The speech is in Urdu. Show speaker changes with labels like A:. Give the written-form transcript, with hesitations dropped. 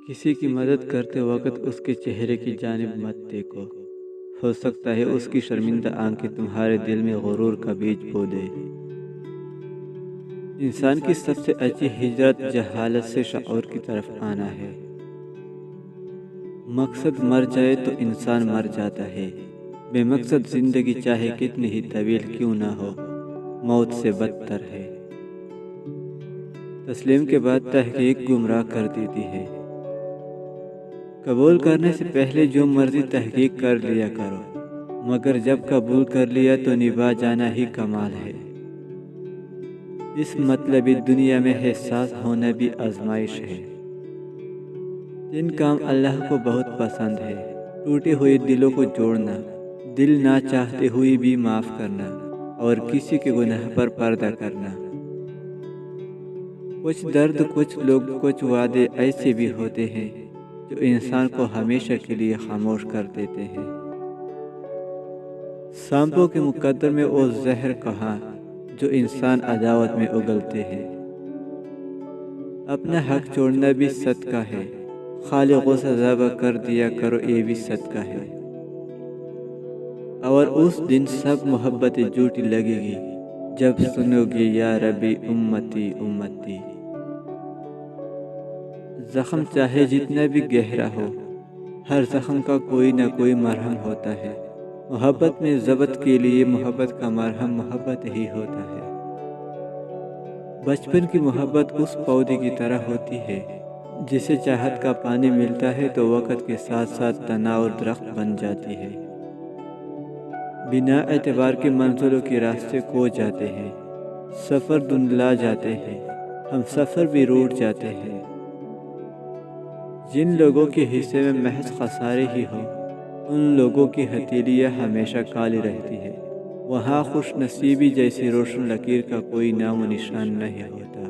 A: کسی کی مدد کرتے وقت اس کے چہرے کی جانب مت دیکھو، ہو سکتا ہے اس کی شرمندہ آنکھیں تمہارے دل میں غرور کا بیج بو دے۔ انسان کی سب سے اچھی ہجرت جہالت سے شعور کی طرف آنا ہے۔ مقصد مر جائے تو انسان مر جاتا ہے، بے مقصد زندگی چاہے کتنی ہی طویل کیوں نہ ہو، موت سے بدتر ہے۔ تسلیم کے بعد تحقیق گمراہ کر دیتی ہے۔ قبول کرنے سے پہلے جو مرضی تحقیق کر لیا کرو، مگر جب قبول کر لیا تو نبھا جانا ہی کمال ہے۔ اس مطلبی دنیا میں حساس ہونا بھی آزمائش ہے۔ 3 کام اللہ کو بہت پسند ہے: ٹوٹے ہوئے دلوں کو جوڑنا، دل نہ چاہتے ہوئے بھی معاف کرنا، اور کسی کے گناہ پر پردہ کرنا۔ کچھ درد، کچھ لوگ، کچھ وعدے ایسے بھی ہوتے ہیں جو انسان کو ہمیشہ کے لیے خاموش کر دیتے ہیں۔ سانپوں کے مقدر میں وہ زہر کہاں جو انسان عداوت میں اگلتے ہیں۔ اپنا حق چھوڑنا بھی صدقہ ہے، خالق کو ذبح کر دیا کرو، یہ بھی صدقہ ہے۔ اور اس دن سب محبتیں جھوٹی لگے گی جب سنو گے یا ربی امتی امتی۔ زخم چاہے جتنا بھی گہرا ہو، ہر زخم کا کوئی نہ کوئی مرہم ہوتا ہے۔ محبت میں ضبط کے لیے محبت کا مرہم محبت ہی ہوتا ہے۔ بچپن کی محبت اس پودے کی طرح ہوتی ہے جسے چاہت کا پانی ملتا ہے تو وقت کے ساتھ ساتھ تنا اور درخت بن جاتی ہے۔ بنا اعتبار کے منزلوں کے راستے کھو جاتے ہیں، سفر دھندلا جاتے ہیں، ہم سفر بھی روٹ جاتے ہیں۔ جن لوگوں کے حصے میں محض خسارے ہی ہو، ان لوگوں کی ہتھیلیاں ہمیشہ کالی رہتی ہے۔ وہاں خوش نصیبی جیسی روشن لکیر کا کوئی نام و نشان نہیں ہوتا۔